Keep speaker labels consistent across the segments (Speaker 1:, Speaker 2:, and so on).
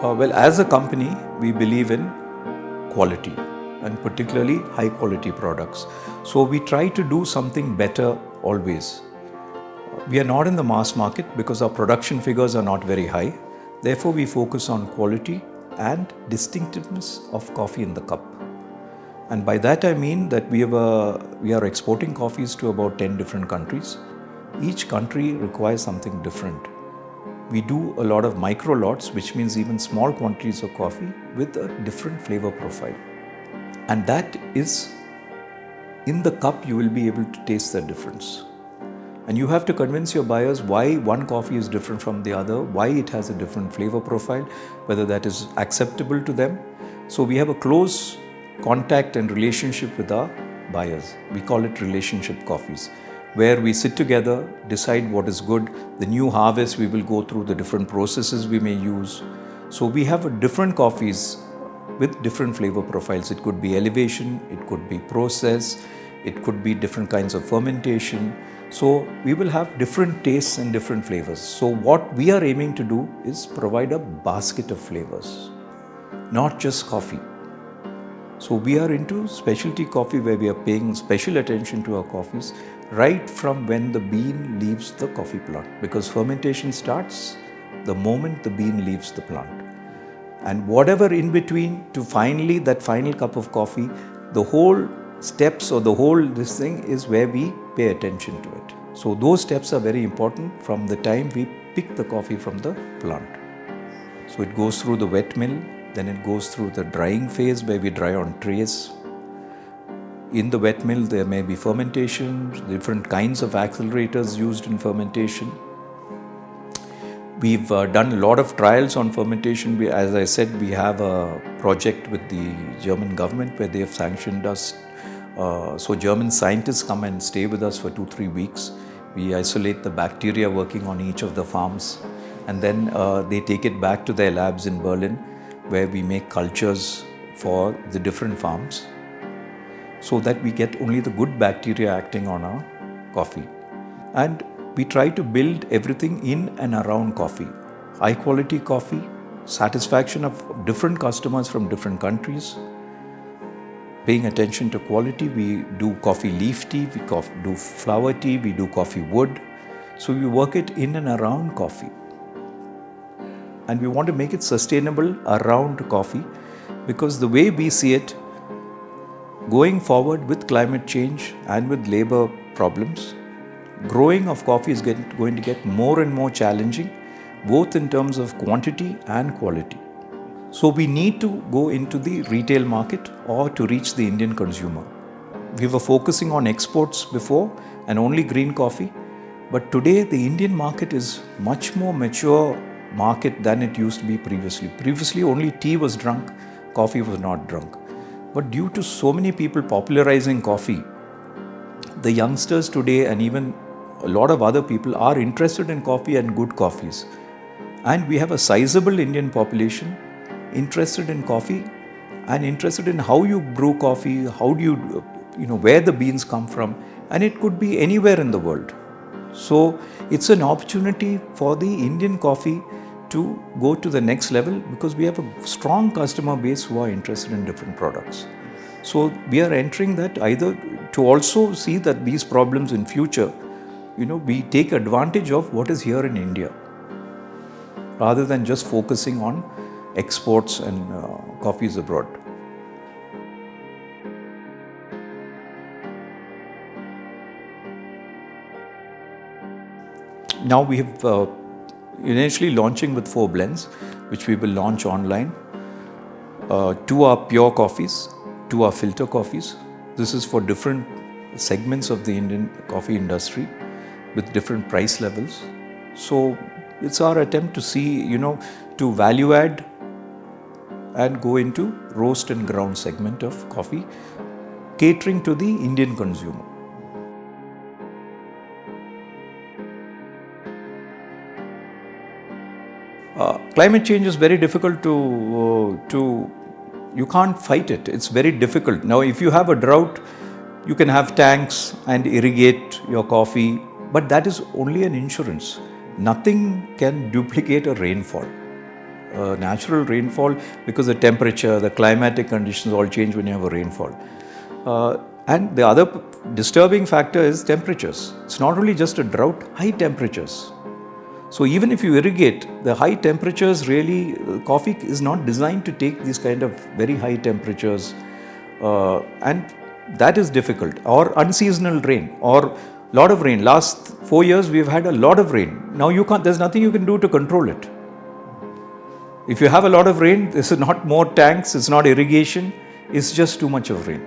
Speaker 1: Well, as a company, we believe in quality and particularly high quality products. So we try to do something better always. We are not in the mass market because our production figures are not very high. Therefore, we focus on quality and distinctiveness of coffee in the cup. And by that I mean that we are exporting coffees to about 10 different countries. Each country requires something different. We do a lot of micro lots, which means even small quantities of coffee with a different flavor profile. And that is, in the cup, you will be able to taste the difference. And you have to convince your buyers why one coffee is different from the other, why it has a different flavor profile, whether that is acceptable to them. So we have a close contact and relationship with our buyers. We call it relationship coffees, where we sit together, decide what is good. The new harvest, we will go through the different processes we may use. So we have different coffees with different flavor profiles. It could be elevation, it could be process, it could be different kinds of fermentation. So we will have different tastes and different flavors. So what we are aiming to do is provide a basket of flavors, not just coffee. So we are into specialty coffee where we are paying special attention to our coffees right from when the bean leaves the coffee plant, because fermentation starts the moment the bean leaves the plant. And whatever in between to finally that final cup of coffee, the whole steps or the whole this thing is where we pay attention to it. So those steps are very important from the time we pick the coffee from the plant. So it goes through the wet mill, then it goes through the drying phase where we dry on trays. In the wet mill, there may be fermentation, different kinds of accelerators used in fermentation. We've done a lot of trials on fermentation. As I said, we have a project with the German government where they have sanctioned us. So German scientists come and stay with us for 2-3 weeks. We isolate the bacteria working on each of the farms, and then they take it back to their labs in Berlin, where we make cultures for the different farms so that we get only the good bacteria acting on our coffee. And we try to build everything in and around coffee. High quality coffee, satisfaction of different customers from different countries, paying attention to quality. We do coffee leaf tea, we do flower tea, we do coffee wood. So we work it in and around coffee. And we want to make it sustainable around coffee, because the way we see it, going forward with climate change and with labor problems, growing of coffee is going to get more and more challenging, both in terms of quantity and quality. So we need to go into the retail market or to reach the Indian consumer. We were focusing on exports before and only green coffee, but today the Indian market is much more mature market than it used to be previously. Previously only tea was drunk, coffee was not drunk. But due to so many people popularizing coffee, the youngsters today and even a lot of other people are interested in coffee and good coffees. And we have a sizable Indian population interested in coffee and interested in how you brew coffee, how do you where the beans come from, and it could be anywhere in the world. So it's an opportunity for the Indian coffee to go to the next level, because we have a strong customer base who are interested in different products. So we are entering that either to also see that these problems in future, we take advantage of what is here in India, rather than just focusing on exports and coffees abroad. Now we have initially launching with 4 blends, which we will launch online. 2 are pure coffees, 2 are filter coffees. This is for different segments of the Indian coffee industry with different price levels. So it's our attempt to see, to value add and go into roast and ground segment of coffee, catering to the Indian consumer. Climate change is very difficult you can't fight it. It's very difficult. Now, if you have a drought, you can have tanks and irrigate your coffee, but that is only an insurance. Nothing can duplicate a rainfall. natural rainfall because the temperature, the climatic conditions all change when you have a rainfall. And the other disturbing factor is temperatures. It's not only just a drought, high temperatures. So even if you irrigate, the high temperatures really, coffee is not designed to take these kind of very high temperatures, and that is difficult. Or unseasonal rain, or lot of rain. Last 4 years we've had a lot of rain. Now there's nothing you can do to control it. If you have a lot of rain, this is not more tanks, it's not irrigation, it's just too much of rain.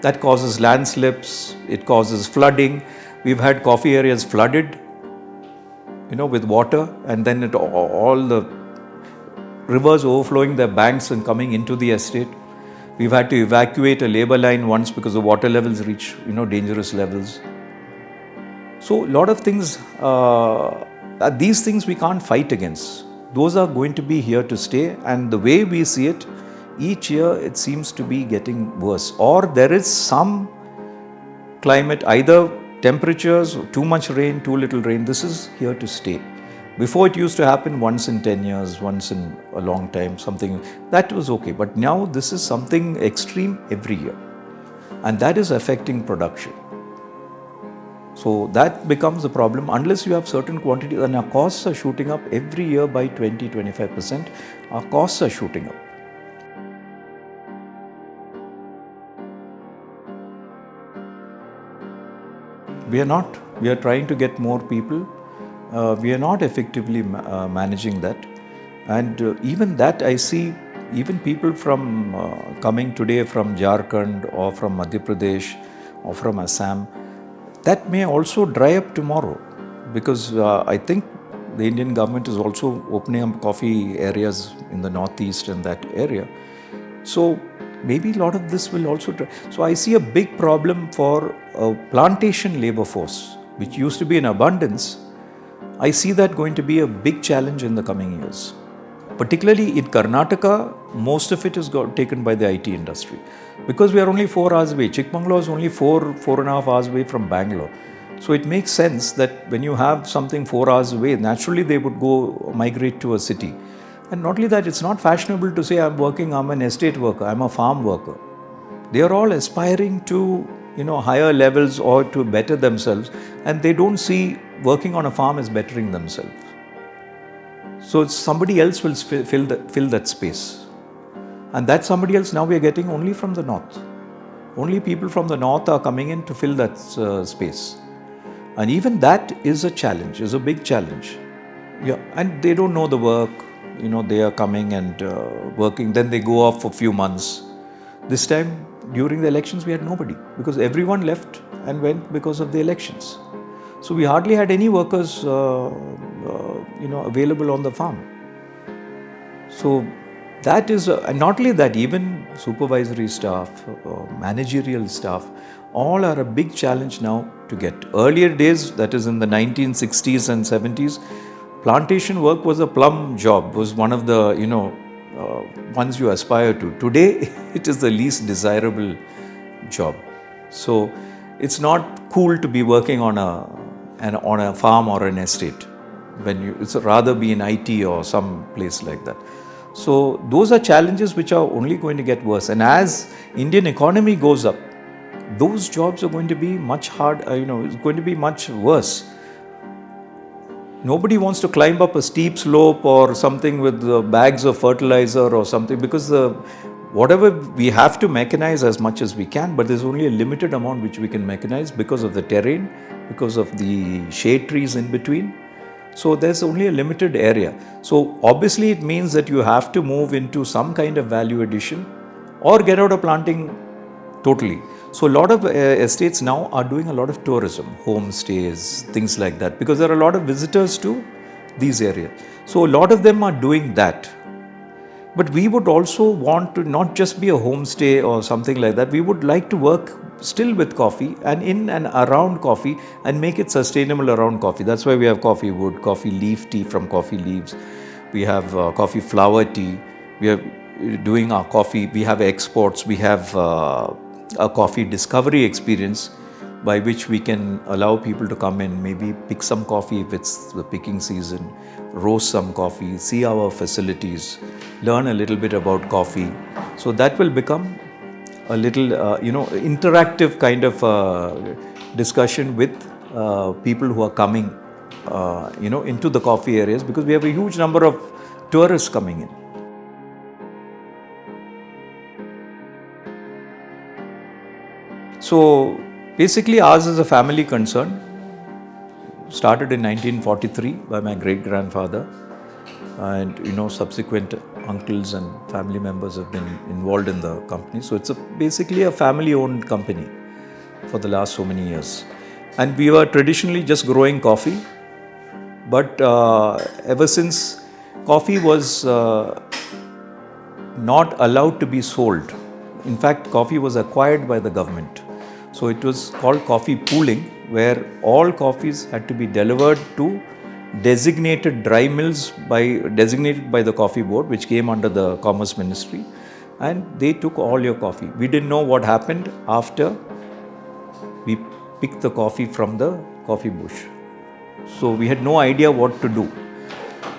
Speaker 1: That causes landslips, it causes flooding. We've had coffee areas flooded, with water, and then all the rivers overflowing their banks and coming into the estate. We've had to evacuate a labor line once because the water levels reach, dangerous levels. So a lot of things, these things we can't fight against. Those are going to be here to stay, and the way we see it, each year it seems to be getting worse. Or there is some climate, either temperatures, too much rain, too little rain, this is here to stay. Before it used to happen once in 10 years, once in a long time, something that was okay. But now this is something extreme every year, and that is affecting production. So that becomes a problem unless you have certain quantities, and our costs are shooting up every year by 20-25%. Our costs are shooting up. We are not. We are trying to get more people. We are not effectively managing that. And even that I see, even people from coming today from Jharkhand or from Madhya Pradesh or from Assam, that may also dry up tomorrow, because I think the Indian government is also opening up coffee areas in the northeast and that area. So maybe a lot of this will also dry. So I see a big problem for a plantation labor force, which used to be in abundance. I see that going to be a big challenge in the coming years. Particularly in Karnataka, most of it is taken by the IT industry, because we are only 4 hours away. Chikmagalur is only 4.5 hours away from Bangalore. So it makes sense that when you have something 4 hours away, naturally they would go migrate to a city. And not only that, it's not fashionable to say I'm an estate worker, I'm a farm worker. They are all aspiring to higher levels or to better themselves, and they don't see working on a farm as bettering themselves. So somebody else will fill that space. And that somebody else now we are getting only from the north. Only people from the north are coming in to fill that space. And even that is a challenge, is a big challenge. Yeah, and they don't know the work. They are coming and working, then they go off for a few months. This time, during the elections, we had nobody, because everyone left and went because of the elections. So we hardly had any workers, available on the farm. So that is, and not only that, even supervisory staff, managerial staff, all are a big challenge now to get. Earlier days, that is in the 1960s and 70s, plantation work was a plum job, was one of the, ones you aspire to. Today, it is the least desirable job. So it's not cool to be working on a farm or an estate. It's rather be in IT or some place like that. So those are challenges which are only going to get worse. And as Indian economy goes up, those jobs are going to be much hard. It's going to be much worse. Nobody wants to climb up a steep slope or something with bags of fertilizer or something, because whatever we have to mechanize as much as we can, but there's only a limited amount which we can mechanize because of the terrain, because of the shade trees in between. So there's only a limited area. So obviously it means that you have to move into some kind of value addition or get out of planting totally. So a lot of estates now are doing a lot of tourism, homestays, things like that, because there are a lot of visitors to these areas. So a lot of them are doing that. But we would also want to not just be a homestay or something like that. We would like to work still with coffee and in and around coffee and make it sustainable around coffee. That's why we have coffee wood, coffee leaf tea from coffee leaves. We have coffee flower tea. We are doing our coffee. We have exports. We have a coffee discovery experience by which we can allow people to come in, maybe pick some coffee if it's the picking season, roast some coffee, see our facilities, learn a little bit about coffee. So that will become a little, interactive kind of discussion with people who are coming, into the coffee areas, because we have a huge number of tourists coming in. So basically ours is a family concern. Started in 1943 by my great-grandfather, and subsequent uncles and family members have been involved in the company. So it's basically a family-owned company for the last so many years. And we were traditionally just growing coffee, but ever since coffee was not allowed to be sold, in fact coffee was acquired by the government. So it was called coffee pooling, where all coffees had to be delivered to designated dry mills designated by the coffee board, which came under the Commerce Ministry, and they took all your coffee. We didn't know what happened after we picked the coffee from the coffee bush. So we had no idea what to do.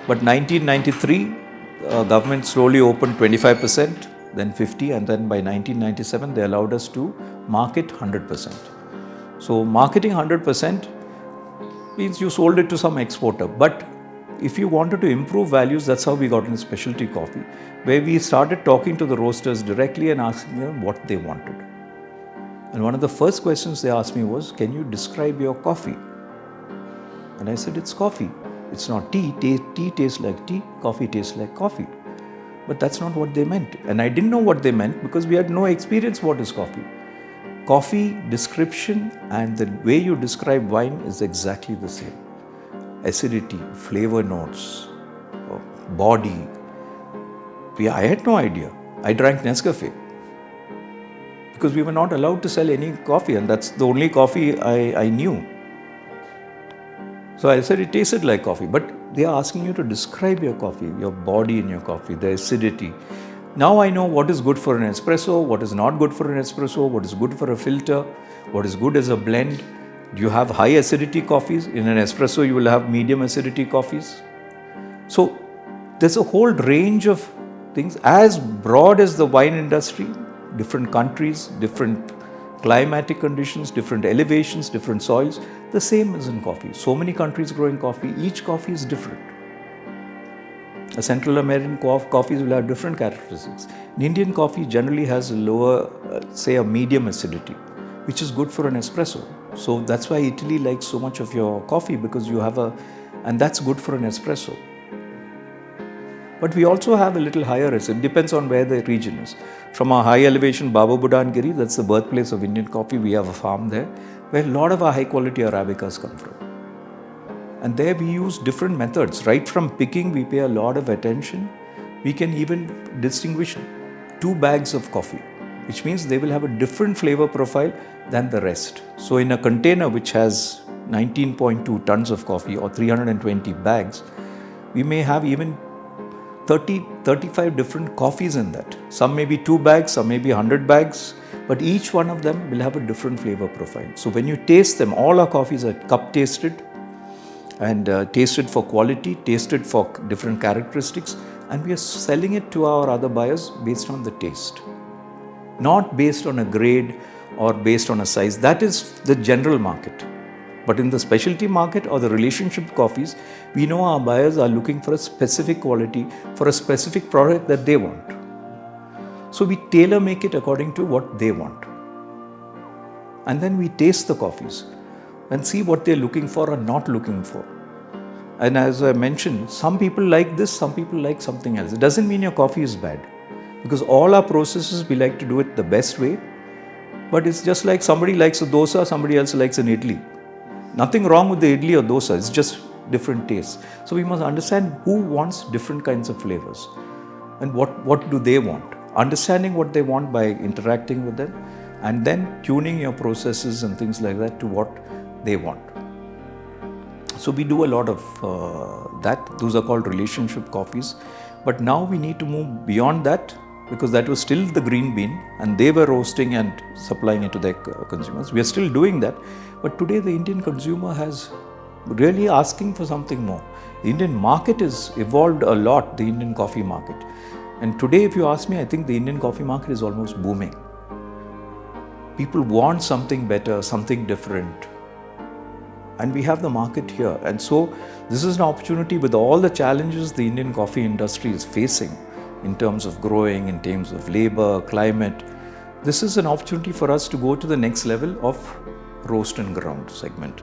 Speaker 1: But 1993, government slowly opened 25%, then 50%, and then by 1997 they allowed us to market 100%. So marketing 100% means you sold it to some exporter. But if you wanted to improve values, that's how we got into specialty coffee, where we started talking to the roasters directly and asking them what they wanted. And one of the first questions they asked me was, can you describe your coffee? And I said, it's coffee. It's not tea. Tea tastes like tea. Coffee tastes like coffee. But that's not what they meant. And I didn't know what they meant because we had no experience what is coffee. Coffee description and the way you describe wine is exactly the same. Acidity, flavor notes, body. I had no idea. I drank Nescafe because we were not allowed to sell any coffee, and that's the only coffee I knew. So I said it tasted like coffee, but they are asking you to describe your coffee, your body in your coffee, the acidity. Now I know what is good for an espresso, what is not good for an espresso, what is good for a filter, what is good as a blend. Do you have high acidity coffees? In an espresso, you will have medium acidity coffees. So there's a whole range of things as broad as the wine industry, different countries, different climatic conditions, different elevations, different soils. The same is in coffee. So many countries growing coffee, each coffee is different. A Central American coffees will have different characteristics. An Indian coffee generally has a lower, say a medium acidity, which is good for an espresso. So that's why Italy likes so much of your coffee, because you have and that's good for an espresso. But we also have a little higher acid, depends on where the region is. From our high elevation Baba Budangiri, that's the birthplace of Indian coffee, we have a farm there, where a lot of our high quality Arabicas come from. And there we use different methods. Right from picking, we pay a lot of attention. We can even distinguish 2 bags of coffee, which means they will have a different flavor profile than the rest. So in a container which has 19.2 tons of coffee or 320 bags, we may have even 35 different coffees in that. Some may be 2 bags, some may be 100 bags, but each one of them will have a different flavor profile. So when you taste them, all our coffees are cup tasted and tasted for quality, tasted for different characteristics, and we are selling it to our other buyers based on the taste, not based on a grade or based on a size. That is the general market. But in the specialty market or the relationship coffees, we know our buyers are looking for a specific quality, for a specific product that they want. So we tailor make it according to what they want. And then we taste the coffees and see what they're looking for or not looking for. And as I mentioned, some people like this, some people like something else. It doesn't mean your coffee is bad, because all our processes, we like to do it the best way. But it's just like somebody likes a dosa, somebody else likes an idli. Nothing wrong with the idli or dosa, it's just different tastes. So we must understand who wants different kinds of flavors and what do they want. Understanding what they want by interacting with them, and then tuning your processes and things like that to what they want. So we do a lot of that. Those are called relationship coffees. But now we need to move beyond that because that was still the green bean and they were roasting and supplying it to their consumers. We are still doing that, but today the Indian consumer has really asking for something more. The Indian market has evolved a lot, the Indian coffee market. And today, if you ask me, I think the Indian coffee market is almost booming. People want something better, something different. And we have the market here. And so this is an opportunity with all the challenges the Indian coffee industry is facing in terms of growing, in terms of labor, climate. This is an opportunity for us to go to the next level of roast and ground segment.